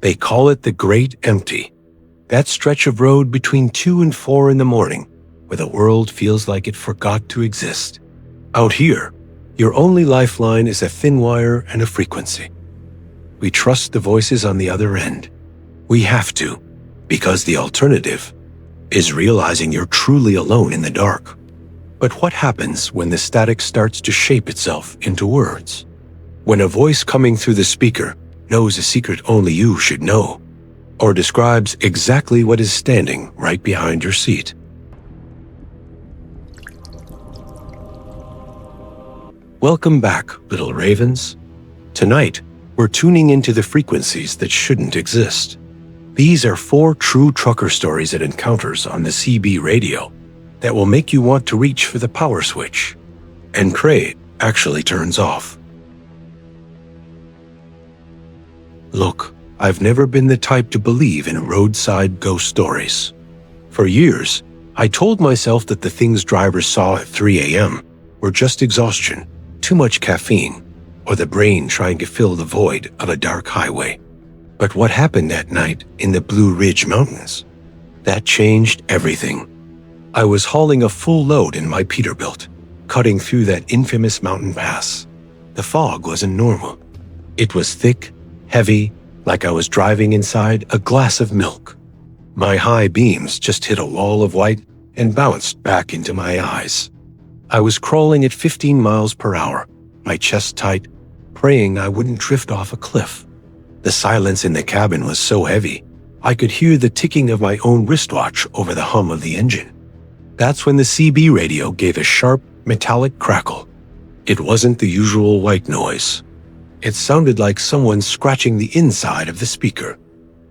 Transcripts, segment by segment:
They call it the Great Empty, that stretch of road between 2 and 4 in the morning, where the world feels like it forgot to exist. Out here, your only lifeline is a thin wire and a frequency. We trust the voices on the other end. We have to, because the alternative is realizing you're truly alone in the dark. But what happens when the static starts to shape itself into words? When a voice coming through the speaker knows a secret only you should know, or describes exactly what is standing right behind your seat? Welcome back, little ravens. Tonight, we're tuning into the frequencies that shouldn't exist. These are 4 true trucker stories and encounters on the CB radio that will make you want to reach for the power switch, and pray actually turns off. Look, I've never been the type to believe in roadside ghost stories. For years, I told myself that the things drivers saw at 3 a.m. were just exhaustion, too much caffeine, or the brain trying to fill the void of a dark highway. But what happened that night in the Blue Ridge Mountains? That changed everything. I was hauling a full load in my Peterbilt, cutting through that infamous mountain pass. The fog wasn't normal. It was thick, heavy, like I was driving inside a glass of milk. My high beams just hit a wall of white and bounced back into my eyes. I was crawling at 15 miles per hour, my chest tight, praying I wouldn't drift off a cliff. The silence in the cabin was so heavy, I could hear the ticking of my own wristwatch over the hum of the engine. That's when the CB radio gave a sharp, metallic crackle. It wasn't the usual white noise. It sounded like someone scratching the inside of the speaker.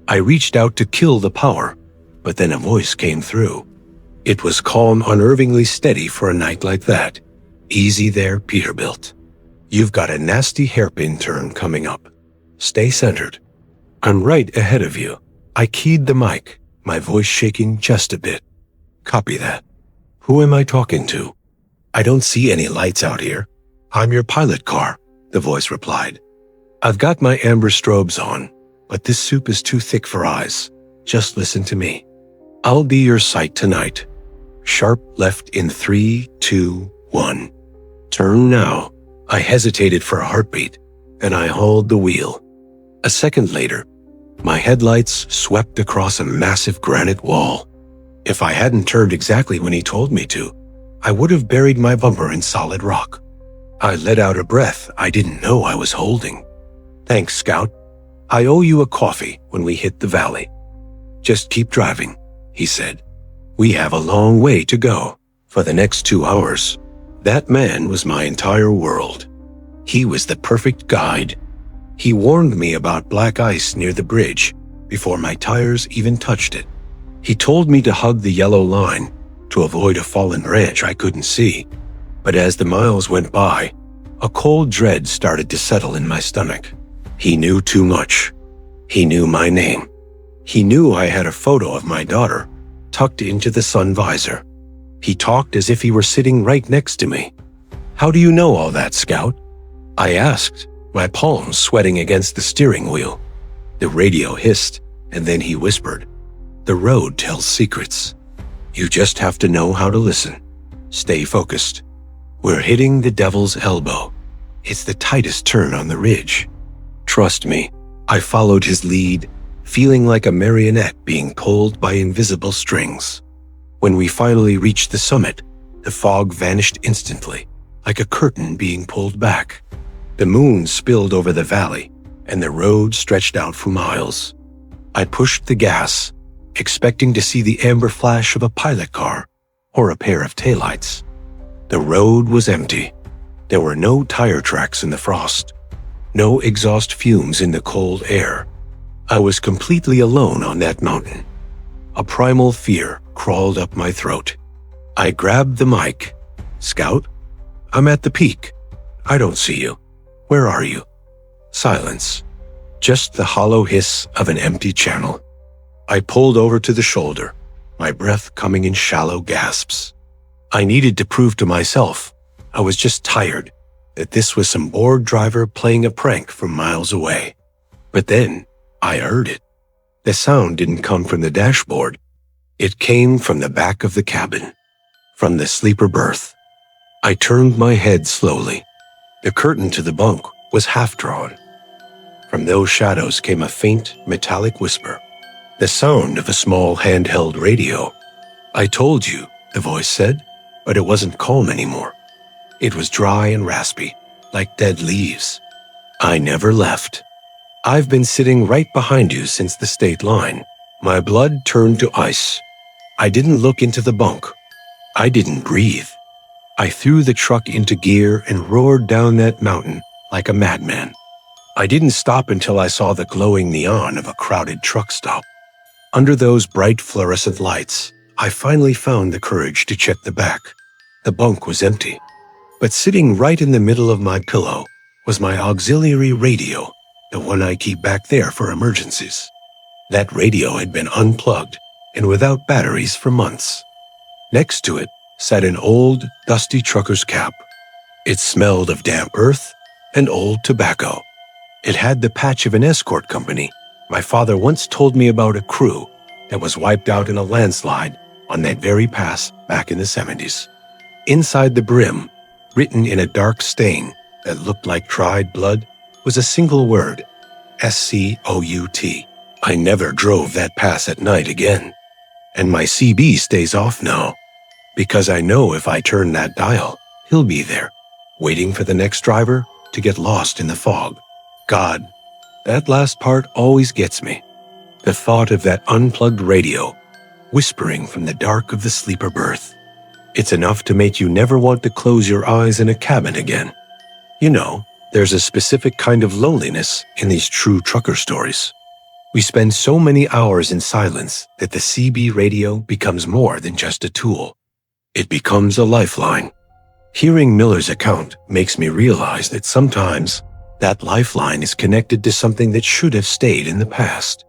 I reached out to kill the power, but then a voice came through. It was calm, unnervingly steady for a night like that. Easy there, Peterbilt. You've got a nasty hairpin turn coming up. Stay centered. I'm right ahead of you. I keyed the mic, my voice shaking just a bit. Copy that. Who am I talking to? I don't see any lights out here. I'm your pilot car, the voice replied. I've got my amber strobes on, but this soup is too thick for eyes. Just listen to me. I'll be your sight tonight. Sharp left in 3, 2, 1. Turn now. I hesitated for a heartbeat, and I hauled the wheel. A second later, my headlights swept across a massive granite wall. If I hadn't turned exactly when he told me to, I would have buried my bumper in solid rock. I let out a breath I didn't know I was holding. Thanks, Scout. I owe you a coffee when we hit the valley. Just keep driving, he said. We have a long way to go. For the next 2 hours, that man was my entire world. He was the perfect guide. He warned me about black ice near the bridge before my tires even touched it. He told me to hug the yellow line to avoid a fallen branch I couldn't see. But as the miles went by, a cold dread started to settle in my stomach. He knew too much. He knew my name. He knew I had a photo of my daughter tucked into the sun visor. He talked as if he were sitting right next to me. How do you know all that, Scout? I asked, my palms sweating against the steering wheel. The radio hissed, and then he whispered, "The road tells secrets. You just have to know how to listen. Stay focused. We're hitting the devil's elbow. It's the tightest turn on the ridge." Trust me, I followed his lead, feeling like a marionette being pulled by invisible strings. When we finally reached the summit, the fog vanished instantly, like a curtain being pulled back. The moon spilled over the valley, and the road stretched out for miles. I pushed the gas, expecting to see the amber flash of a pilot car or a pair of taillights. The road was empty. There were no tire tracks in the frost, no exhaust fumes in the cold air. I was completely alone on that mountain. A primal fear crawled up my throat. I grabbed the mic. "Scout, I'm at the peak. I don't see you. Where are you?" Silence. Just the hollow hiss of an empty channel. I pulled over to the shoulder, my breath coming in shallow gasps. I needed to prove to myself I was just tired, that this was some bored driver playing a prank from miles away. But then, I heard it. The sound didn't come from the dashboard. It came from the back of the cabin, from the sleeper berth. I turned my head slowly. The curtain to the bunk was half drawn. From those shadows came a faint, metallic whisper, the sound of a small handheld radio. "I told you," the voice said, but it wasn't calm anymore. It was dry and raspy, like dead leaves. "I never left. I've been sitting right behind you since the state line." My blood turned to ice. I didn't look into the bunk. I didn't breathe. I threw the truck into gear and roared down that mountain like a madman. I didn't stop until I saw the glowing neon of a crowded truck stop. Under those bright fluorescent lights, I finally found the courage to check the back. The bunk was empty, but sitting right in the middle of my pillow was my auxiliary radio, the one I keep back there for emergencies. That radio had been unplugged and without batteries for months. Next to it sat an old, dusty trucker's cap. It smelled of damp earth and old tobacco. It had the patch of an escort company. My father once told me about a crew that was wiped out in a landslide on that very pass back in the 70s. Inside the brim, written in a dark stain that looked like dried blood, was a single word, SCOUT. I never drove that pass at night again. And my CB stays off now, because I know if I turn that dial, he'll be there, waiting for the next driver to get lost in the fog. God, that last part always gets me. The thought of that unplugged radio, whispering from the dark of the sleeper berth. It's enough to make you never want to close your eyes in a cabin again. You know, there's a specific kind of loneliness in these true trucker stories. We spend so many hours in silence that the CB radio becomes more than just a tool. It becomes a lifeline. Hearing Miller's account makes me realize that sometimes that lifeline is connected to something that should have stayed in the past.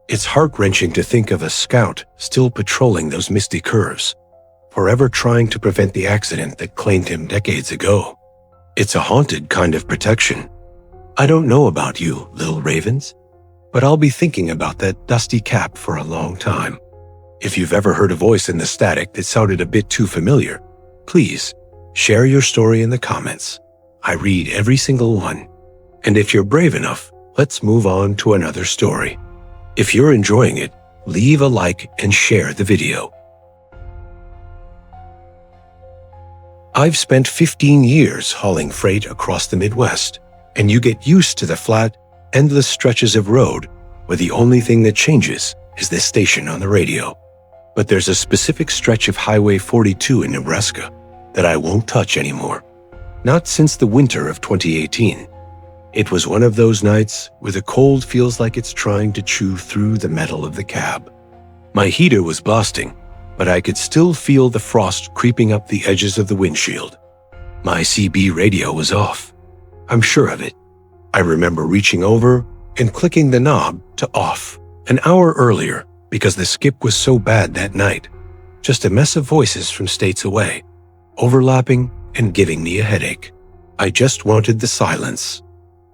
It's heart-wrenching to think of a scout still patrolling those misty curves, forever trying to prevent the accident that claimed him decades ago. It's a haunted kind of protection. I don't know about you, little ravens, but I'll be thinking about that dusty cap for a long time. If you've ever heard a voice in the static that sounded a bit too familiar, please share your story in the comments. I read every single one. And if you're brave enough, let's move on to another story. If you're enjoying it, leave a like and share the video. I've spent 15 years hauling freight across the Midwest, and you get used to the flat, endless stretches of road where the only thing that changes is the station on the radio. But there's a specific stretch of Highway 42 in Nebraska that I won't touch anymore. Not since the winter of 2018. It was one of those nights where the cold feels like it's trying to chew through the metal of the cab. My heater was blasting, but I could still feel the frost creeping up the edges of the windshield. My CB radio was off. I'm sure of it. I remember reaching over and clicking the knob to off an hour earlier because the skip was so bad that night. Just a mess of voices from states away, overlapping and giving me a headache. I just wanted the silence.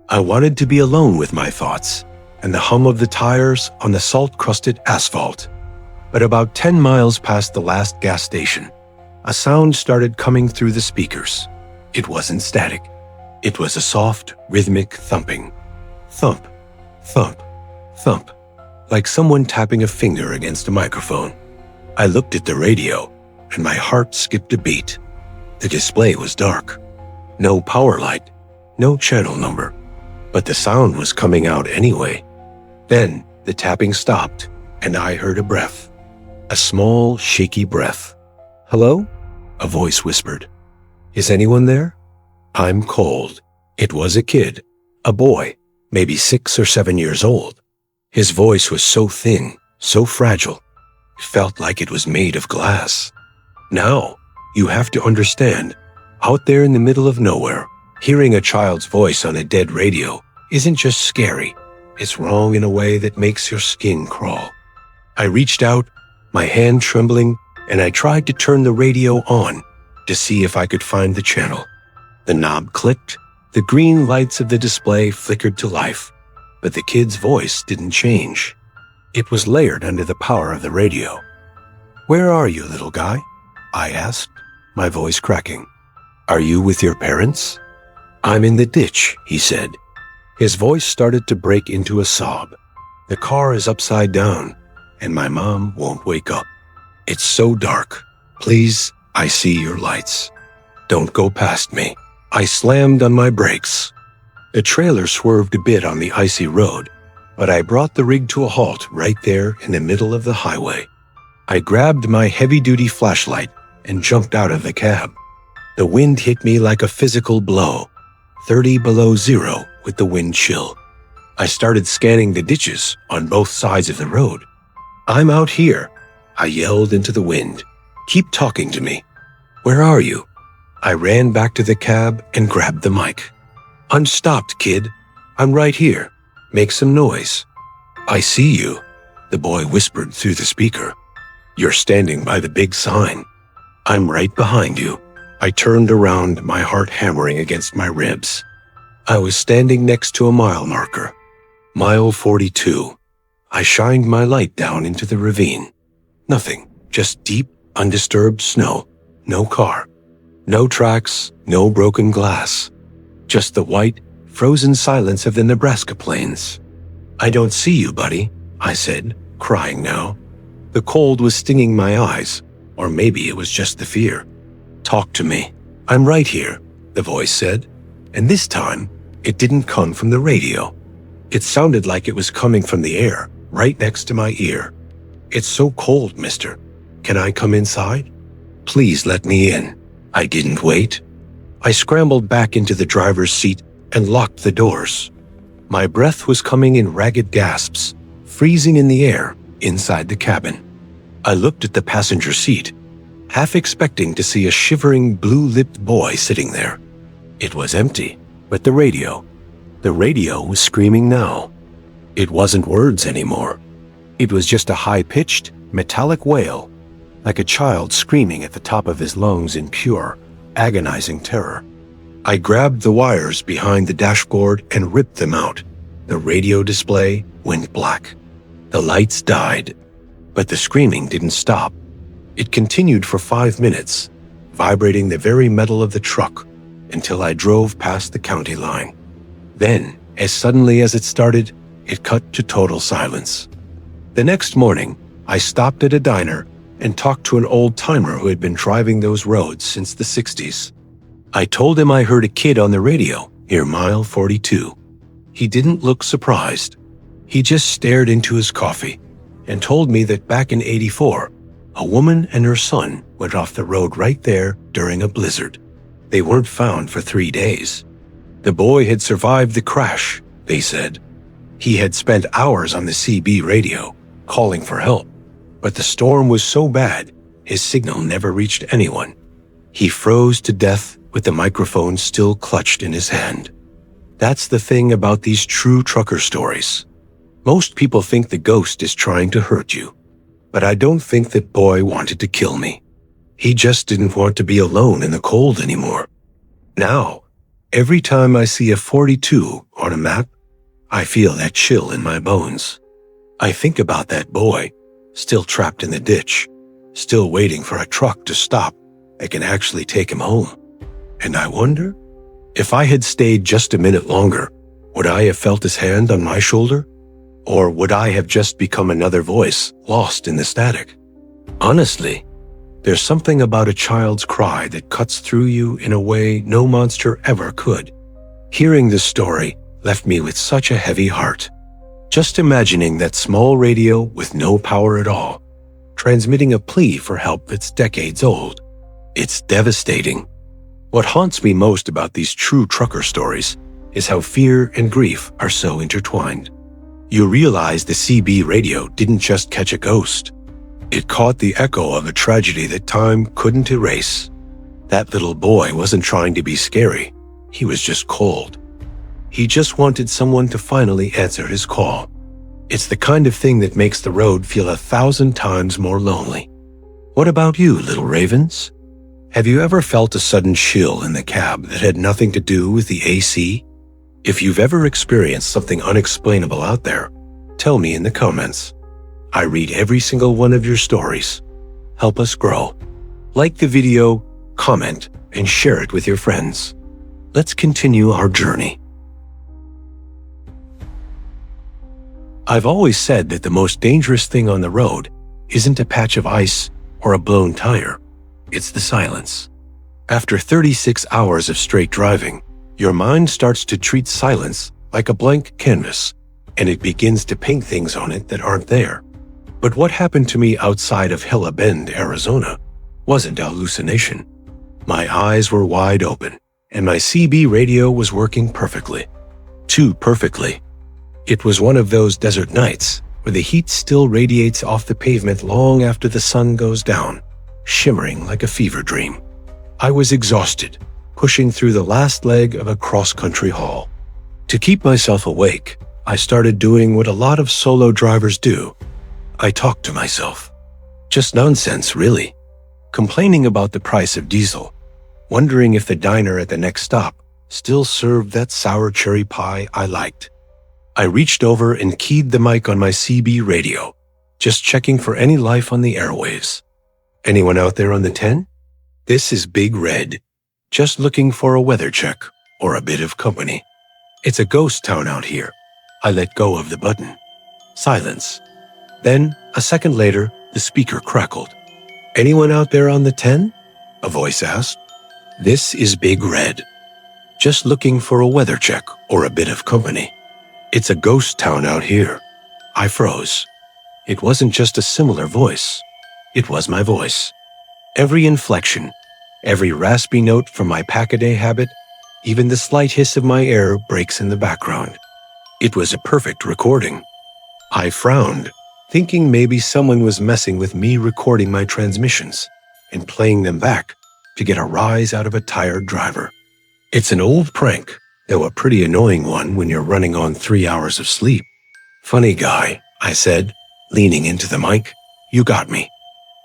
I wanted to be alone with my thoughts and the hum of the tires on the salt-crusted asphalt. But about 10 miles past the last gas station, a sound started coming through the speakers. It wasn't static. It was a soft, rhythmic thumping. Thump, thump, thump, like someone tapping a finger against a microphone. I looked at the radio, and my heart skipped a beat. The display was dark. No power light, no channel number. But the sound was coming out anyway. Then the tapping stopped, and I heard a breath. A small, shaky breath. "Hello?" a voice whispered. "Is anyone there?" I'm cold. It was a kid, a boy, maybe 6 or 7 years old. His voice was so thin, so fragile. It felt like it was made of glass. Now, you have to understand, out there in the middle of nowhere, hearing a child's voice on a dead radio isn't just scary. It's wrong in a way that makes your skin crawl. I reached out, my hand trembling, and I tried to turn the radio on to see if I could find the channel. The knob clicked, the green lights of the display flickered to life, but the kid's voice didn't change. It was layered under the power of the radio. "Where are you, little guy?" I asked, my voice cracking. "Are you with your parents?" "I'm in the ditch," he said. His voice started to break into a sob. "The car is upside down, and my mom won't wake up. It's so dark. Please, I see your lights. Don't go past me." I slammed on my brakes. The trailer swerved a bit on the icy road, but I brought the rig to a halt right there in the middle of the highway. I grabbed my heavy-duty flashlight and jumped out of the cab. The wind hit me like a physical blow, 30 below zero with the wind chill. I started scanning the ditches on both sides of the road. "I'm out here," I yelled into the wind. "Keep talking to me. Where are you?" I ran back to the cab and grabbed the mic. "I'm stopped, kid. I'm right here. Make some noise." "I see you," the boy whispered through the speaker. "You're standing by the big sign. I'm right behind you." I turned around, my heart hammering against my ribs. I was standing next to a mile marker. Mile 42. I shined my light down into the ravine. Nothing, just deep, undisturbed snow. No car. No tracks, no broken glass. Just the white, frozen silence of the Nebraska plains. "I don't see you, buddy," I said, crying now. The cold was stinging my eyes, or maybe it was just the fear. "Talk to me. I'm right here," the voice said. And this time, it didn't come from the radio. It sounded like it was coming from the air, right next to my ear. "It's so cold, mister. Can I come inside? Please let me in." I didn't wait. I scrambled back into the driver's seat and locked the doors. My breath was coming in ragged gasps, freezing in the air inside the cabin. I looked at the passenger seat, half expecting to see a shivering, blue-lipped boy sitting there. It was empty, but the radio was screaming now. It wasn't words anymore. It was just a high-pitched, metallic wail, like a child screaming at the top of his lungs in pure, agonizing terror. I grabbed the wires behind the dashboard and ripped them out. The radio display went black. The lights died, but the screaming didn't stop. It continued for 5 minutes, vibrating the very metal of the truck until I drove past the county line. Then, as suddenly as it started, it cut to total silence. The next morning, I stopped at a diner and talked to an old-timer who had been driving those roads since the 60s. I told him I heard a kid on the radio near mile 42. He didn't look surprised. He just stared into his coffee and told me that back in '84, a woman and her son went off the road right there during a blizzard. They weren't found for 3 days. The boy had survived the crash, they said. He had spent hours on the CB radio, calling for help. But the storm was so bad, his signal never reached anyone. He froze to death with the microphone still clutched in his hand. That's the thing about these true trucker stories. Most people think the ghost is trying to hurt you. But I don't think that boy wanted to kill me. He just didn't want to be alone in the cold anymore. Now, every time I see a 42 on a map, I feel that chill in my bones. I think about that boy, still trapped in the ditch, still waiting for a truck to stop that can actually take him home. And I wonder, if I had stayed just a minute longer, would I have felt his hand on my shoulder? Or would I have just become another voice lost in the static? Honestly, there's something about a child's cry that cuts through you in a way no monster ever could. Hearing this story left me with such a heavy heart. Just imagining that small radio with no power at all, transmitting a plea for help that's decades old. It's devastating. What haunts me most about these true trucker stories is how fear and grief are so intertwined. You realize the CB radio didn't just catch a ghost. It caught the echo of a tragedy that time couldn't erase. That little boy wasn't trying to be scary. He was just cold. He just wanted someone to finally answer his call. It's the kind of thing that makes the road feel 1,000 times more lonely. What about you, little ravens? Have you ever felt a sudden chill in the cab that had nothing to do with the AC? If you've ever experienced something unexplainable out there, tell me in the comments. I read every single one of your stories. Help us grow. Like the video, comment, and share it with your friends. Let's continue our journey. I've always said that the most dangerous thing on the road isn't a patch of ice or a blown tire. It's the silence. After 36 hours of straight driving, your mind starts to treat silence like a blank canvas, and it begins to paint things on it that aren't there. But what happened to me outside of Hella Bend, Arizona, wasn't a hallucination. My eyes were wide open, and my CB radio was working perfectly. Too perfectly. It was one of those desert nights where the heat still radiates off the pavement long after the sun goes down, shimmering like a fever dream. I was exhausted, pushing through the last leg of a cross-country haul. To keep myself awake, I started doing what a lot of solo drivers do. I talked to myself. Just nonsense, really. Complaining about the price of diesel, wondering if the diner at the next stop still served that sour cherry pie I liked. I reached over and keyed the mic on my CB radio, just checking for any life on the airwaves. Anyone out there on the 10? This is Big Red. Just looking for a weather check or a bit of company. It's a ghost town out here. I let go of the button. Silence. Then, a second later, the speaker crackled. Anyone out there on the 10? A voice asked. This is Big Red. Just looking for a weather check or a bit of company. It's a ghost town out here. I froze. It wasn't just a similar voice. It was my voice. Every inflection, every raspy note from my pack-a-day habit, even the slight hiss of my air breaks in the background. It was a perfect recording. I frowned, thinking maybe someone was messing with me recording my transmissions and playing them back to get a rise out of a tired driver. It's an old prank, though a pretty annoying one when you're running on 3 hours of sleep. Funny guy, I said, leaning into the mic. You got me.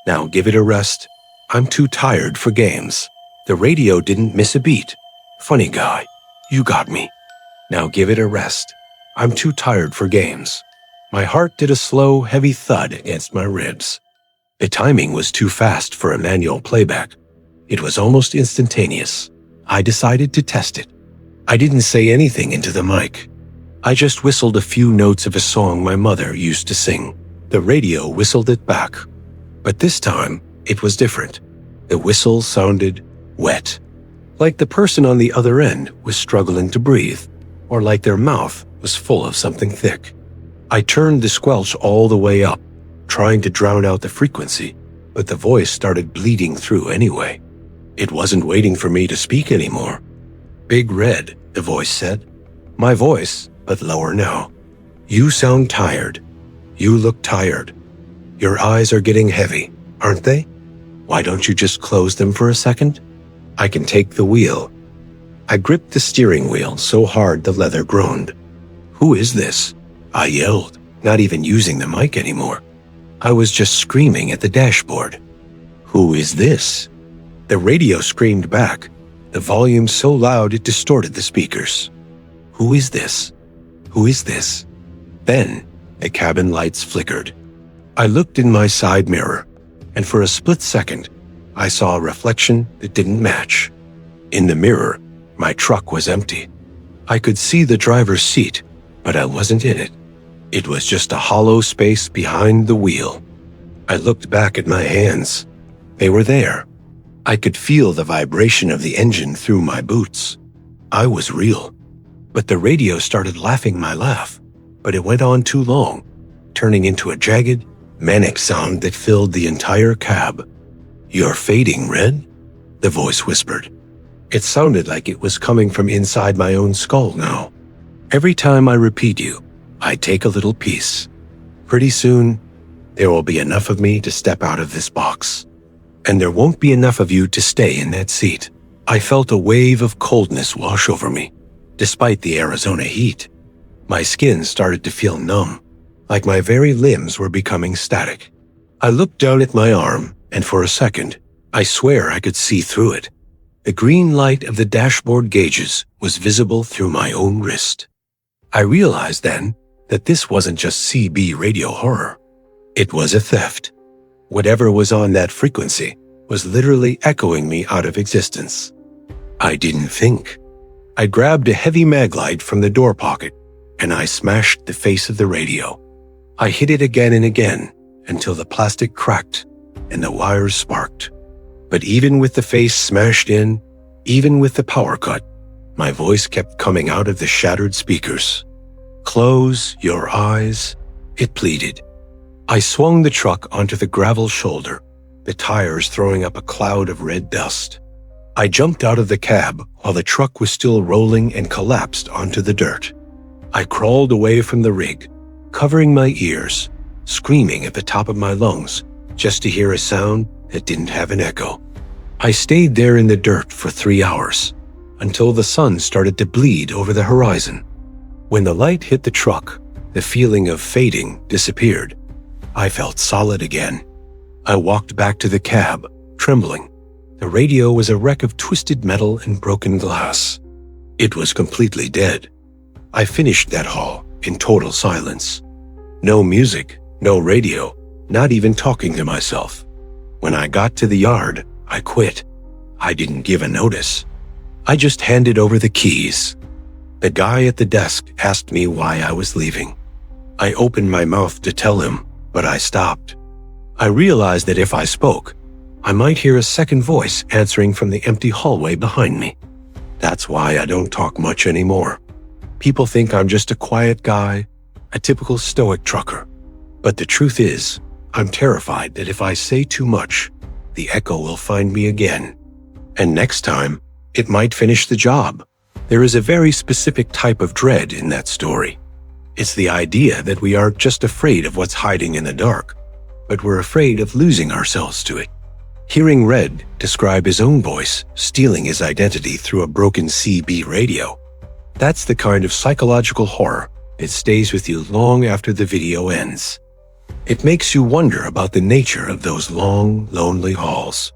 Now give it a rest. I'm too tired for games. The radio didn't miss a beat. Funny guy, you got me. Now give it a rest. I'm too tired for games. My heart did a slow, heavy thud against my ribs. The timing was too fast for a manual playback. It was almost instantaneous. I decided to test it. I didn't say anything into the mic. I just whistled a few notes of a song my mother used to sing. The radio whistled it back. But this time, it was different. The whistle sounded wet. Like the person on the other end was struggling to breathe, or like their mouth was full of something thick. I turned the squelch all the way up, trying to drown out the frequency, but the voice started bleeding through anyway. It wasn't waiting for me to speak anymore. Big Red, the voice said. My voice, but lower now. You sound tired. You look tired. Your eyes are getting heavy, aren't they? Why don't you just close them for a second? I can take the wheel. I gripped the steering wheel so hard the leather groaned. Who is this? I yelled, not even using the mic anymore. I was just screaming at the dashboard. Who is this? The radio screamed back, the volume so loud it distorted the speakers. Who is this? Who is this? Then, the cabin lights flickered. I looked in my side mirror, and for a split second, I saw a reflection that didn't match. In the mirror, my truck was empty. I could see the driver's seat, but I wasn't in it. It was just a hollow space behind the wheel. I looked back at my hands. They were there. I could feel the vibration of the engine through my boots. I was real. But the radio started laughing my laugh, but it went on too long, turning into a jagged, manic sound that filled the entire cab. You're fading, Red, the voice whispered. It sounded like it was coming from inside my own skull now. Every time I repeat you, I take a little piece. Pretty soon, there will be enough of me to step out of this box. And there won't be enough of you to stay in that seat. I felt a wave of coldness wash over me, despite the Arizona heat. My skin started to feel numb, like my very limbs were becoming static. I looked down at my arm, and for a second, I swear I could see through it. The green light of the dashboard gauges was visible through my own wrist. I realized then that this wasn't just CB radio horror. It was a theft. Whatever was on that frequency was literally echoing me out of existence. I didn't think. I grabbed a heavy maglite from the door pocket and I smashed the face of the radio. I hit it again and again until the plastic cracked and the wires sparked. But even with the face smashed in, even with the power cut, my voice kept coming out of the shattered speakers. "Close your eyes," it pleaded. I swung the truck onto the gravel shoulder, the tires throwing up a cloud of red dust. I jumped out of the cab while the truck was still rolling and collapsed onto the dirt. I crawled away from the rig, covering my ears, screaming at the top of my lungs just to hear a sound that didn't have an echo. I stayed there in the dirt for 3 hours until the sun started to bleed over the horizon. When the light hit the truck, the feeling of fading disappeared. I felt solid again. I walked back to the cab, trembling. The radio was a wreck of twisted metal and broken glass. It was completely dead. I finished that haul in total silence. No music, no radio, not even talking to myself. When I got to the yard, I quit. I didn't give a notice. I just handed over the keys. The guy at the desk asked me why I was leaving. I opened my mouth to tell him, but I stopped. I realized that if I spoke, I might hear a second voice answering from the empty hallway behind me. That's why I don't talk much anymore. People think I'm just a quiet guy, a typical stoic trucker. But the truth is, I'm terrified that if I say too much, the echo will find me again. And next time, it might finish the job. There is a very specific type of dread in that story. It's the idea that we aren't just afraid of what's hiding in the dark, but we're afraid of losing ourselves to it. Hearing Red describe his own voice stealing his identity through a broken CB radio, that's the kind of psychological horror that stays with you long after the video ends. It makes you wonder about the nature of those long, lonely hauls.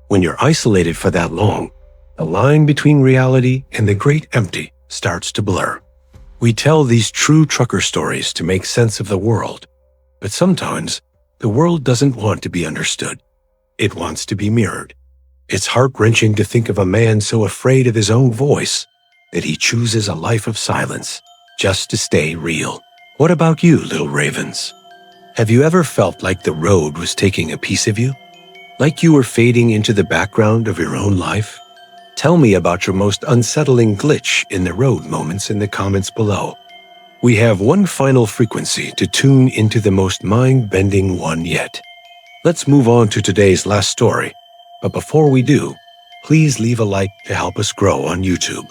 When you're isolated for that long, the line between reality and the great empty starts to blur. We tell these true trucker stories to make sense of the world, but sometimes the world doesn't want to be understood. It wants to be mirrored. It's heart-wrenching to think of a man so afraid of his own voice that he chooses a life of silence just to stay real. What about you, little ravens? Have you ever felt like the road was taking a piece of you? Like you were fading into the background of your own life? Tell me about your most unsettling glitch in the road moments in the comments below. We have one final frequency to tune into, the most mind-bending one yet. Let's move on to today's last story, but before we do, please leave a like to help us grow on YouTube.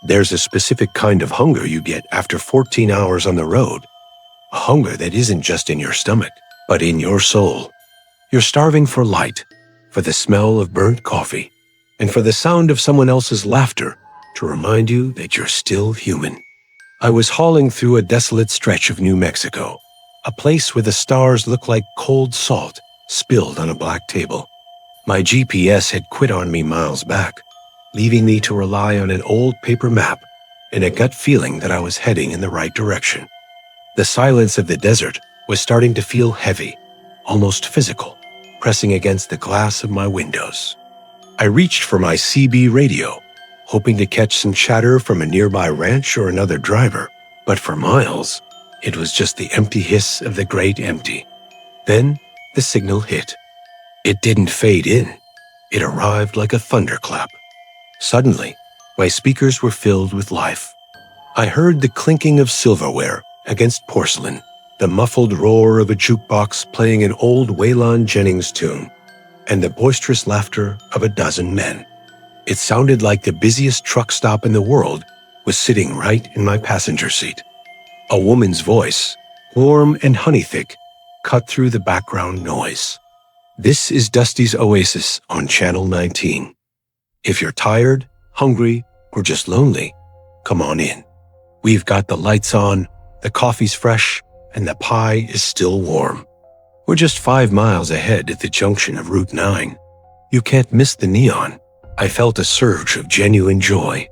There's a specific kind of hunger you get after 14 hours on the road. A hunger that isn't just in your stomach, but in your soul. You're starving for light, for the smell of burnt coffee, and for the sound of someone else's laughter to remind you that you're still human. I was hauling through a desolate stretch of New Mexico, a place where the stars look like cold salt spilled on a black table. My GPS had quit on me miles back, leaving me to rely on an old paper map and a gut feeling that I was heading in the right direction. The silence of the desert was starting to feel heavy, almost physical, pressing against the glass of my windows. I reached for my CB radio, hoping to catch some chatter from a nearby ranch or another driver, but for miles, it was just the empty hiss of the great empty. Then the signal hit. It didn't fade in. It arrived like a thunderclap. Suddenly, my speakers were filled with life. I heard the clinking of silverware against porcelain, the muffled roar of a jukebox playing an old Waylon Jennings tune, and the boisterous laughter of a dozen men. It sounded like the busiest truck stop in the world was sitting right in my passenger seat. A woman's voice, warm and honey-thick, cut through the background noise. This is Dusty's Oasis on Channel 19. If you're tired, hungry, or just lonely, come on in. We've got the lights on, the coffee's fresh, and the pie is still warm. We're just 5 miles ahead at the junction of Route 9. You can't miss the neon. I felt a surge of genuine joy.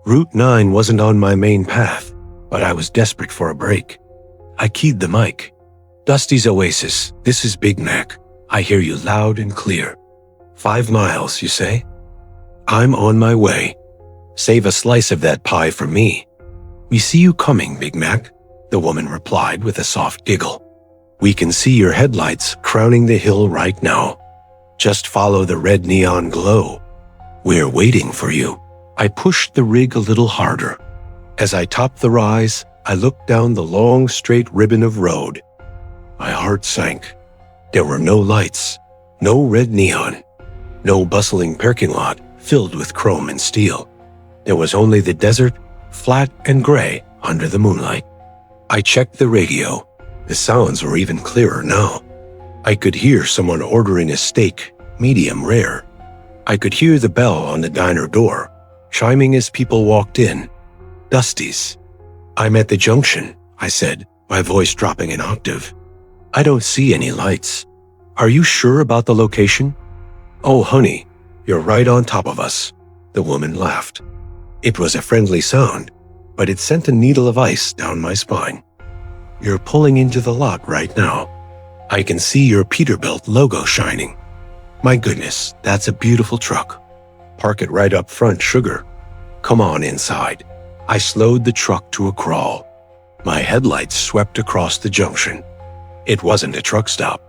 Route 9 wasn't on my main path, but I was desperate for a break. I keyed the mic. Dusty's Oasis, this is Big Mac. I hear you loud and clear. 5 miles, you say? I'm on my way. Save a slice of that pie for me. We see you coming, Big Mac, the woman replied with a soft giggle. We can see your headlights crowning the hill right now. Just follow the red neon glow. We're waiting for you. I pushed the rig a little harder. As I topped the rise, I looked down the long, straight ribbon of road. My heart sank. There were no lights, no red neon, no bustling parking lot filled with chrome and steel. There was only the desert, flat and gray under the moonlight. I checked the radio. The sounds were even clearer now. I could hear someone ordering a steak, medium rare. I could hear the bell on the diner door, chiming as people walked in. Dusty's. I'm at the junction, I said, my voice dropping an octave. I don't see any lights. Are you sure about the location? Oh, honey, you're right on top of us, the woman laughed. It was a friendly sound, but it sent a needle of ice down my spine. You're pulling into the lot right now. I can see your Peterbilt logo shining. My goodness, that's a beautiful truck. Park it right up front, sugar. Come on inside. I slowed the truck to a crawl. My headlights swept across the junction. It wasn't a truck stop.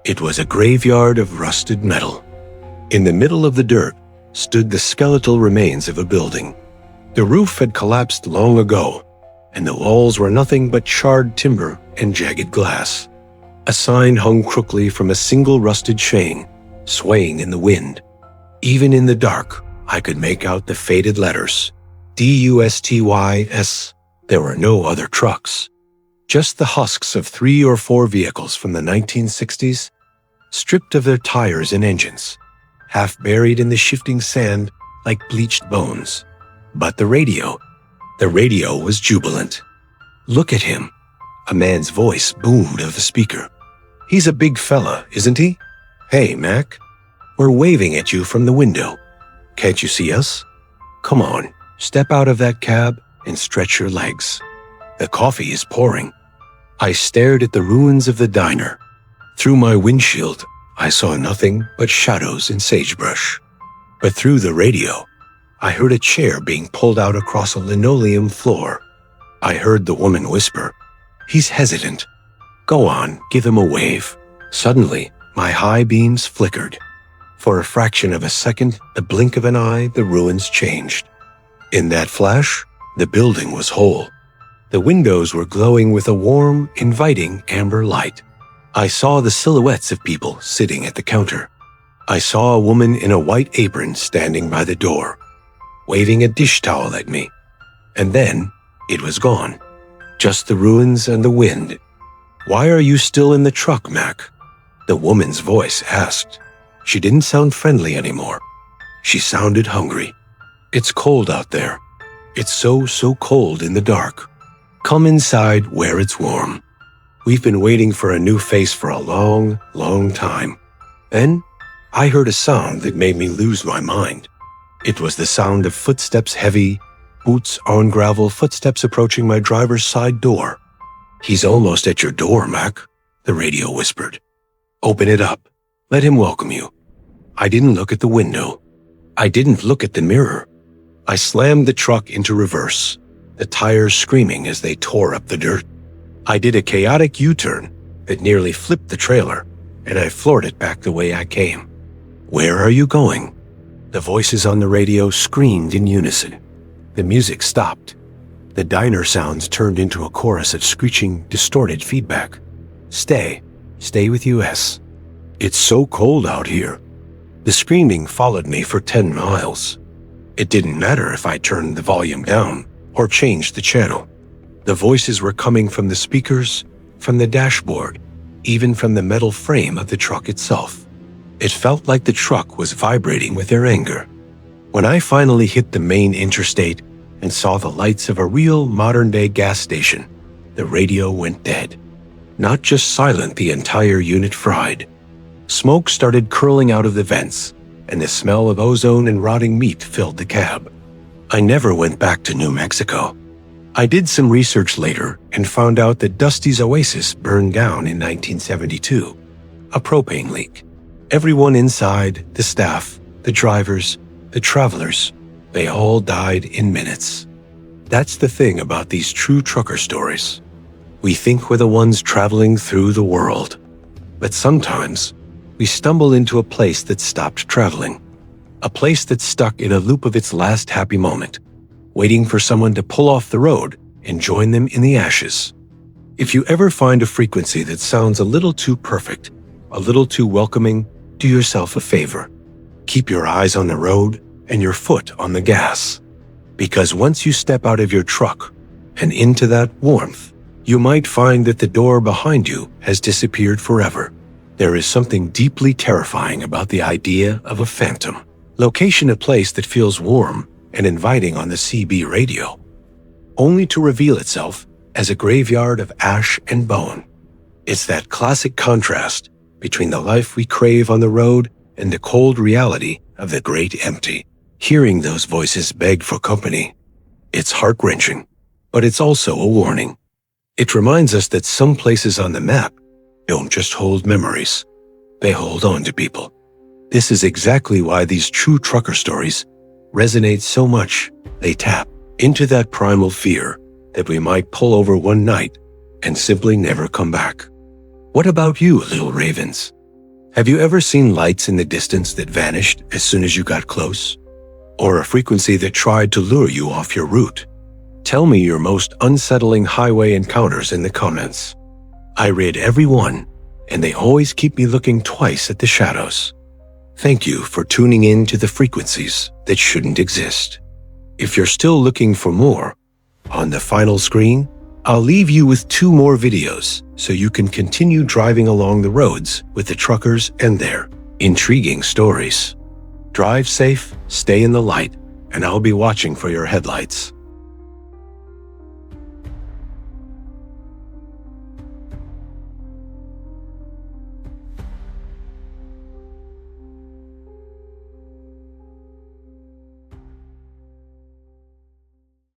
It was a graveyard of rusted metal. In the middle of the dirt stood the skeletal remains of a building. The roof had collapsed long ago, and the walls were nothing but charred timber and jagged glass. A sign hung crookily from a single rusted chain, swaying in the wind. Even in the dark, I could make out the faded letters. DUSTYS. There were no other trucks. Just the husks of 3 or 4 vehicles from the 1960s, stripped of their tires and engines, half buried in the shifting sand like bleached bones. But the radio was jubilant. Look at him. A man's voice boomed of the speaker. He's a big fella, isn't he? Hey, Mac. We're waving at you from the window. Can't you see us? Come on, step out of that cab and stretch your legs. The coffee is pouring. I stared at the ruins of the diner. Through my windshield, I saw nothing but shadows and sagebrush. But through the radio, I heard a chair being pulled out across a linoleum floor. I heard the woman whisper, "He's hesitant. Go on, give him a wave." Suddenly, my high beams flickered. For a fraction of a second, the blink of an eye, the ruins changed. In that flash, the building was whole. The windows were glowing with a warm, inviting amber light. I saw the silhouettes of people sitting at the counter. I saw a woman in a white apron standing by the door, waving a dish towel at me. And then it was gone. Just the ruins and the wind. Why are you still in the truck, Mac? The woman's voice asked. She didn't sound friendly anymore. She sounded hungry. It's cold out there. It's so cold in the dark. Come inside where it's warm. We've been waiting for a new face for a long, long time. Then I heard a sound that made me lose my mind. It was the sound of footsteps, heavy, boots on gravel, footsteps approaching my driver's side door. He's almost at your door, Mac, the radio whispered. Open it up. Let him welcome you. I didn't look at the window. I didn't look at the mirror. I slammed the truck into reverse, the tires screaming as they tore up the dirt. I did a chaotic U-turn that nearly flipped the trailer, and I floored it back the way I came. Where are you going? The voices on the radio screamed in unison. The music stopped. The diner sounds turned into a chorus of screeching, distorted feedback. Stay with US. It's so cold out here. The screaming followed me for 10 miles. It didn't matter if I turned the volume down or changed the channel. The voices were coming from the speakers, from the dashboard, even from the metal frame of the truck itself. It felt like the truck was vibrating with their anger. When I finally hit the main interstate and saw the lights of a real modern-day gas station, the radio went dead. Not just silent, the entire unit fried. Smoke started curling out of the vents, and the smell of ozone and rotting meat filled the cab. I never went back to New Mexico. I did some research later and found out that Dusty's Oasis burned down in 1972. A propane leak. Everyone inside, the staff, the drivers, the travelers, they all died in minutes. That's the thing about these true trucker stories. We think we're the ones traveling through the world. But sometimes, we stumble into a place that stopped traveling. A place that's stuck in a loop of its last happy moment, waiting for someone to pull off the road and join them in the ashes. If you ever find a frequency that sounds a little too perfect, a little too welcoming, do yourself a favor. Keep your eyes on the road and your foot on the gas. Because once you step out of your truck and into that warmth, you might find that the door behind you has disappeared forever. There is something deeply terrifying about the idea of a phantom. Location a place that feels warm and inviting on the CB radio, only to reveal itself as a graveyard of ash and bone. It's that classic contrast between the life we crave on the road and the cold reality of the great empty. Hearing those voices beg for company, it's heart-wrenching, but it's also a warning. It reminds us that some places on the map don't just hold memories, they hold on to people. This is exactly why these true trucker stories resonate so much. They tap into that primal fear that we might pull over one night and simply never come back. What about you, little ravens? Have you ever seen lights in the distance that vanished as soon as you got close? Or a frequency that tried to lure you off your route? Tell me your most unsettling highway encounters in the comments. I read every one, and they always keep me looking twice at the shadows. Thank you for tuning in to the frequencies that shouldn't exist. If you're still looking for more, on the final screen, I'll leave you with 2 more videos so you can continue driving along the roads with the truckers and their intriguing stories. Drive safe, stay in the light, and I'll be watching for your headlights.